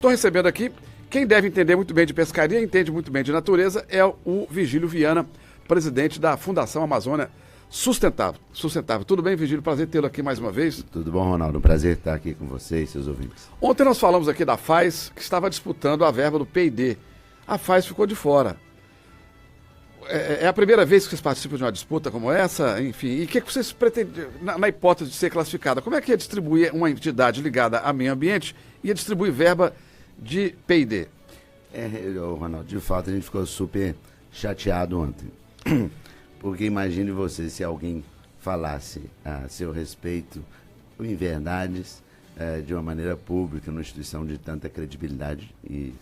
Estou recebendo aqui, quem deve entender muito bem de pescaria, entende muito bem de natureza, é o Vigílio Viana, presidente da Fundação Amazônia Sustentável. Tudo bem, Vigílio? Prazer tê-lo aqui mais uma vez. Tudo bom, Ronaldo? Um prazer estar aqui com você e seus ouvintes. Ontem nós falamos aqui da FAES, que estava disputando a verba do P&D. A FAES ficou de fora. É a primeira vez que vocês participam de uma disputa como essa? Enfim, e o que vocês pretendem, na hipótese de ser classificada, como é que ia distribuir uma entidade ligada a meio ambiente e ia distribuir verba de P&D? Ronaldo, de fato a gente ficou super chateado ontem. Porque imagine você se alguém falasse a seu respeito inverdades de uma maneira pública, numa instituição de tanta credibilidade e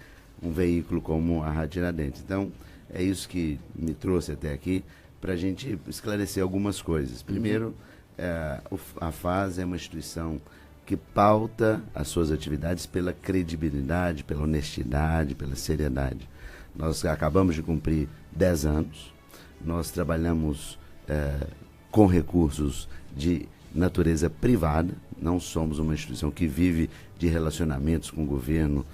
um veículo como a Rádio Tiradentes. Então, é isso que me trouxe até aqui, para a gente esclarecer algumas coisas. Primeiro, a FAES é uma instituição que pauta as suas atividades pela credibilidade, pela honestidade, pela seriedade. Nós acabamos de cumprir 10 anos, nós trabalhamos com recursos de natureza privada, não somos uma instituição que vive de relacionamentos com o governo,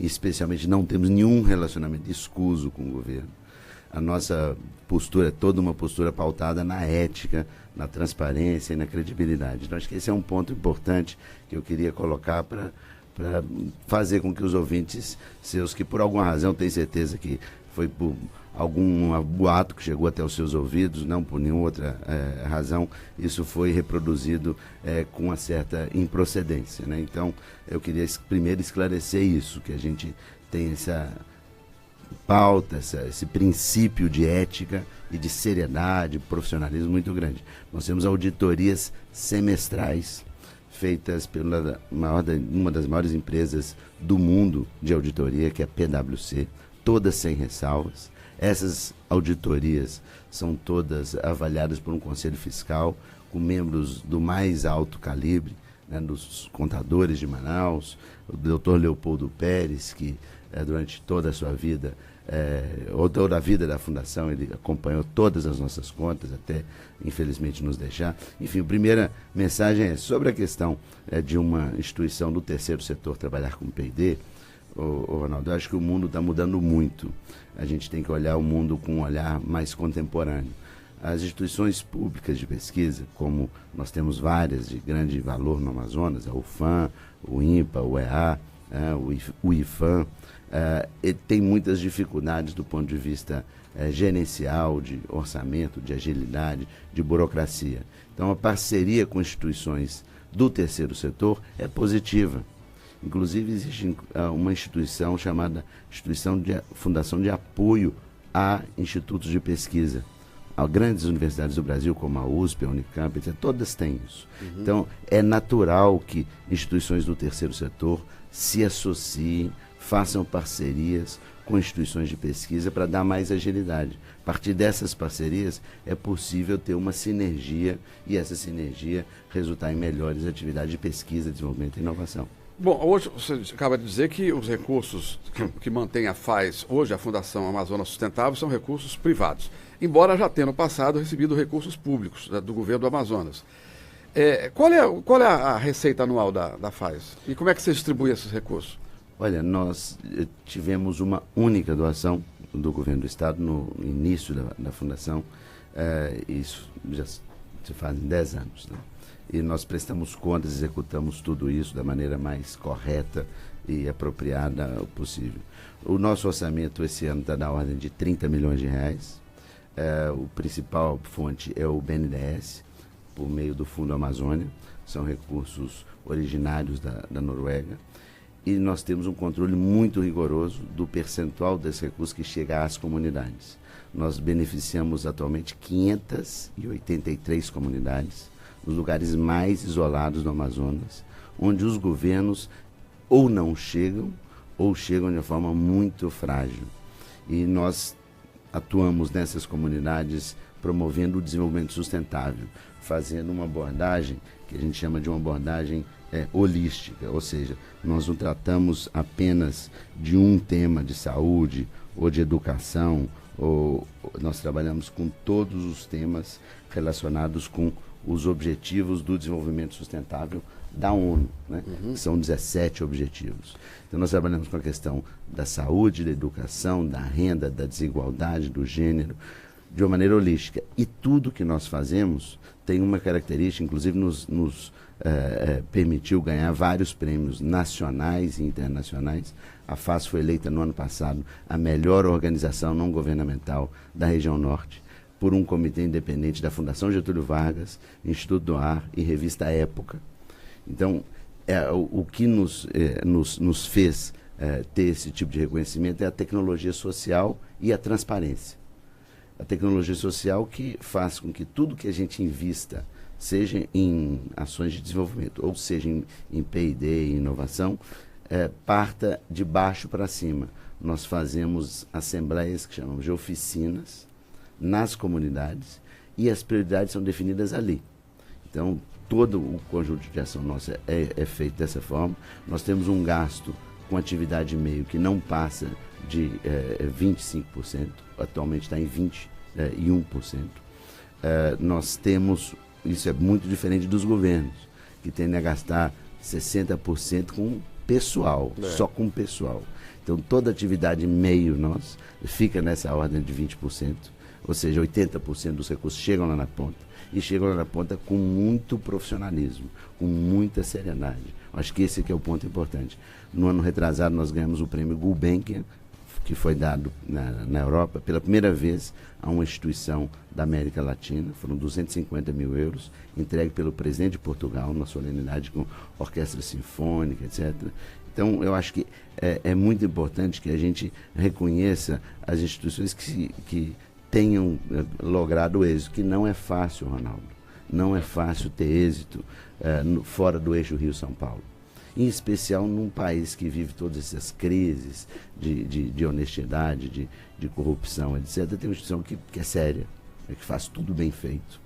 especialmente não temos nenhum relacionamento escuso com o governo. A nossa postura é toda uma postura pautada na ética, na transparência e na credibilidade. Então, acho que esse é um ponto importante que eu queria colocar para fazer com que os ouvintes seus, que por alguma razão tenho certeza que foi por algum boato que chegou até os seus ouvidos, não por nenhuma outra razão, isso foi reproduzido com uma certa improcedência, né? Então, eu queria primeiro esclarecer isso, que a gente tem essa pauta, esse princípio de ética e de seriedade, profissionalismo muito grande. Nós temos auditorias semestrais feitas pela uma das maiores empresas do mundo de auditoria, que é a PwC, todas sem ressalvas. Essas auditorias são todas avaliadas por um conselho fiscal, com membros do mais alto calibre, né, dos contadores de Manaus, o doutor Leopoldo Pérez, que durante toda a sua vida, ou toda a vida da Fundação, ele acompanhou todas as nossas contas, até infelizmente nos deixar. Enfim, a primeira mensagem é sobre a questão de uma instituição do terceiro setor trabalhar com P&D. Ronaldo, eu acho que o mundo está mudando muito. A gente tem que olhar o mundo com um olhar mais contemporâneo. As instituições públicas de pesquisa, como nós temos várias de grande valor no Amazonas, a UFAM, o INPA, o EA, o IFAM, tem muitas dificuldades do ponto de vista gerencial, de orçamento, de agilidade, de burocracia. Então, a parceria com instituições do terceiro setor é positiva. Inclusive, existe uma instituição chamada Fundação de Apoio a Institutos de Pesquisa. Grandes universidades do Brasil, como a USP, a Unicamp, etc., todas têm isso. Uhum. Então, é natural que instituições do terceiro setor se associem, façam parcerias com instituições de pesquisa para dar mais agilidade. A partir dessas parcerias, é possível ter uma sinergia e essa sinergia resultar em melhores atividades de pesquisa, desenvolvimento e inovação. Bom, hoje você acaba de dizer que os recursos que mantém a FAES, hoje a Fundação Amazônia Sustentável, são recursos privados, embora já tenha no passado recebido recursos públicos do governo do Amazonas. Qual é a receita anual da FAES? E como é que você distribui esses recursos? Olha, nós tivemos uma única doação do governo do Estado no início da Fundação, isso já se fazem 10 anos, né? E nós prestamos contas, executamos tudo isso da maneira mais correta e apropriada possível. O nosso orçamento esse ano está na ordem de 30 milhões de reais. O principal fonte é o BNDES, por meio do Fundo Amazônia. São recursos originários da Noruega. E nós temos um controle muito rigoroso do percentual desses recursos que chega às comunidades. Nós beneficiamos atualmente 583 comunidades, nos lugares mais isolados do Amazonas, onde os governos ou não chegam, ou chegam de uma forma muito frágil. E nós atuamos nessas comunidades promovendo o desenvolvimento sustentável, fazendo uma abordagem que a gente chama de uma abordagem holística, ou seja, nós não tratamos apenas de um tema de saúde ou de educação, ou nós trabalhamos com todos os temas relacionados com os objetivos do desenvolvimento sustentável da ONU, né? Que são 17 objetivos. Então nós trabalhamos com a questão da saúde, da educação, da renda, da desigualdade, do gênero, de uma maneira holística. E tudo que nós fazemos tem uma característica, inclusive nos permitiu ganhar vários prêmios nacionais e internacionais. A FAS foi eleita no ano passado a melhor organização não governamental da região norte, por um comitê independente da Fundação Getúlio Vargas, Instituto do Ar e Revista Época. Então, o que nos fez ter esse tipo de reconhecimento é a tecnologia social e a transparência. A tecnologia social que faz com que tudo que a gente invista, seja em ações de desenvolvimento, ou seja em P&D e inovação, parta de baixo para cima. Nós fazemos assembleias que chamamos de oficinas nas comunidades e as prioridades são definidas ali. Então, todo o conjunto de ação nossa é feito dessa forma. Nós temos um gasto com atividade meio que não passa de 25%, atualmente está em 21%. Nós temos, isso é muito diferente dos governos, que tendem a gastar 60% com pessoal, só com pessoal. Então, toda atividade meio nossa fica nessa ordem de 20%, ou seja, 80% dos recursos chegam lá na ponta. E chegam lá na ponta com muito profissionalismo, com muita seriedade. Acho que esse aqui é o ponto importante. No ano retrasado, nós ganhamos o prêmio Gulbenkian, que foi dado na Europa pela primeira vez a uma instituição da América Latina. Foram 250 mil euros, entregue pelo presidente de Portugal, na solenidade com orquestra sinfônica, etc. Então, eu acho que é muito importante que a gente reconheça as instituições que tenham logrado êxito, que não é fácil, Ronaldo. Não é fácil ter êxito fora do eixo Rio-São Paulo. Em especial num país que vive todas essas crises de honestidade, de corrupção, etc. Tem uma instituição que é séria, que faz tudo bem feito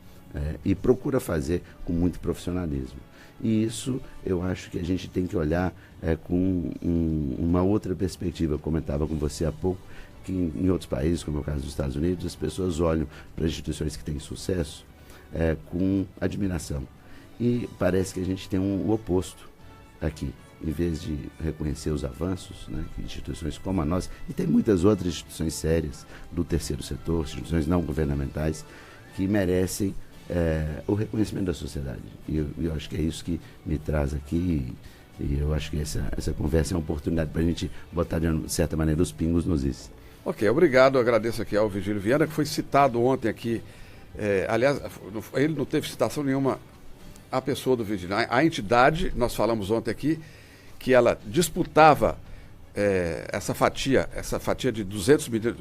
e procura fazer com muito profissionalismo. E isso eu acho que a gente tem que olhar com uma outra perspectiva. Eu comentava com você há pouco que em outros países, como é o caso dos Estados Unidos, as pessoas olham para as instituições que têm sucesso com admiração. E parece que a gente tem o oposto aqui. Em vez de reconhecer os avanços, né, que instituições como a nossa, e tem muitas outras instituições sérias do terceiro setor, instituições não governamentais, que merecem o reconhecimento da sociedade. E eu acho que é isso que me traz aqui. E eu acho que essa conversa é uma oportunidade para a gente botar, de certa maneira, os pingos nos is. Ok, obrigado. Agradeço aqui ao Virgílio Viana, que foi citado ontem aqui. Aliás, ele não teve citação nenhuma à pessoa do Virgílio. A entidade, nós falamos ontem aqui, que ela disputava essa fatia de 200 milhões,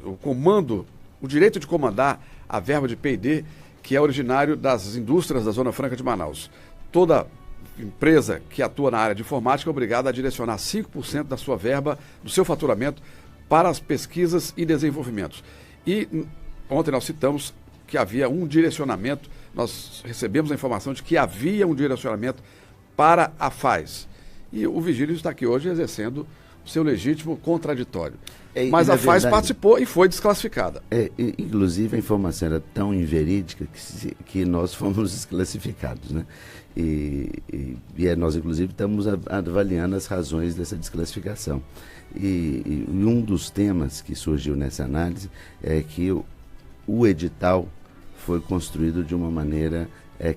o direito de comandar a verba de P&D, que é originário das indústrias da Zona Franca de Manaus. Toda empresa que atua na área de informática é obrigada a direcionar 5% da sua verba, do seu faturamento, para as pesquisas e desenvolvimentos. E ontem nós citamos que havia um direcionamento, nós recebemos a informação de que havia um direcionamento para a FAS. E o Virgílio está aqui hoje exercendo o seu legítimo contraditório. Mas a FAS participou e foi desclassificada. Inclusive a informação era tão inverídica que nós fomos desclassificados, né? E nós, inclusive, estamos avaliando as razões dessa desclassificação. E um dos temas que surgiu nessa análise é que o edital foi construído de uma maneira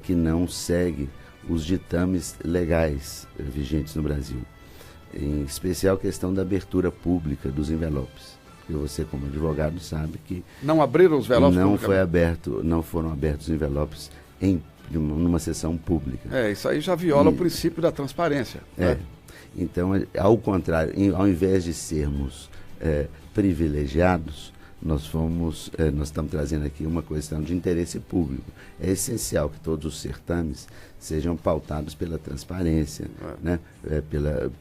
que não segue os ditames legais vigentes no Brasil. Em especial a questão da abertura pública dos envelopes. Porque você, como advogado, sabe que... Não abriram os envelopes? Não foram abertos os envelopes numa sessão pública. Isso aí já viola o princípio da transparência. Né? Então, ao contrário, ao invés de sermos privilegiados, nós estamos trazendo aqui uma questão de interesse público. É essencial que todos os certames sejam pautados pela transparência, né?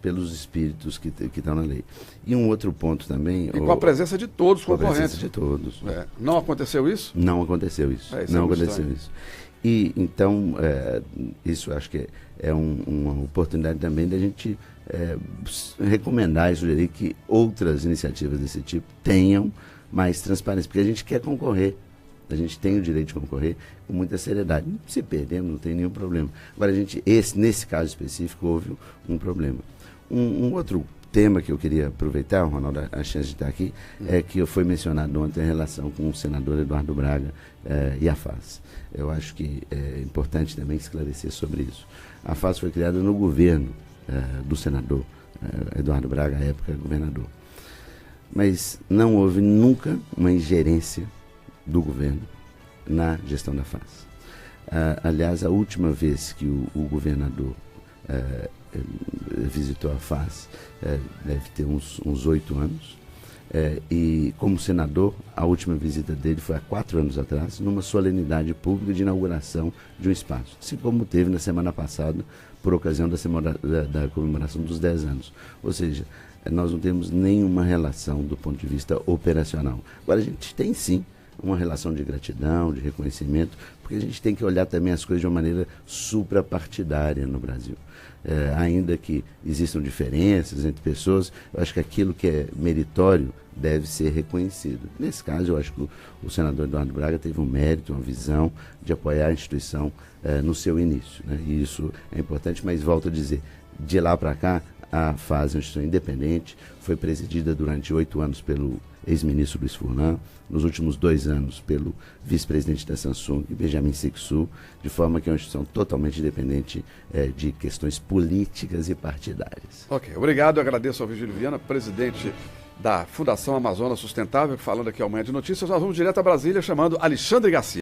Pelos espíritos que estão na lei. E um outro ponto também... E com a presença de todos os concorrentes. Com a presença de todos. Não aconteceu isso? Não aconteceu isso. Não aconteceu isso. E, então, isso acho que é uma oportunidade também da gente recomendar e sugerir que outras iniciativas desse tipo tenham mais transparência, porque a gente quer concorrer. A gente tem o direito de concorrer com muita seriedade. Se perdemos, não tem nenhum problema. Agora, nesse caso específico, houve um problema. Um outro tema que eu queria aproveitar, Ronaldo, a chance de estar aqui, é que foi mencionado ontem em relação com o senador Eduardo Braga e a FAS. Eu acho que é importante também esclarecer sobre isso. A FAS foi criada no governo do senador Eduardo Braga, à época governador. Mas não houve nunca uma ingerência do governo na gestão da FAS. Aliás, a última vez que o governador visitou a FAS deve ter uns 8 anos. E como senador, a última visita dele foi há 4 anos atrás, numa solenidade pública de inauguração de um espaço, assim como teve na semana passada, por ocasião da comemoração dos 10 anos. Ou seja, nós não temos nenhuma relação do ponto de vista operacional. Agora, a gente tem sim uma relação de gratidão, de reconhecimento, porque a gente tem que olhar também as coisas de uma maneira suprapartidária no Brasil. Ainda que existam diferenças entre pessoas, eu acho que aquilo que é meritório deve ser reconhecido. Nesse caso, eu acho que o senador Eduardo Braga teve um mérito, uma visão de apoiar a instituição no seu início, né? E isso é importante, mas volto a dizer, de lá para cá, a FAS é uma instituição independente, foi presidida durante 8 anos pelo ex-ministro Luiz Furlan, nos últimos 2 anos pelo vice-presidente da Samsung, Benjamin Sexu, de forma que é uma instituição totalmente independente de questões políticas e partidárias. Ok, obrigado, eu agradeço ao Virgílio Viana, presidente da Fundação Amazonas Sustentável, falando aqui ao Manhã de Notícias. Nós vamos direto a Brasília chamando Alexandre Garcia.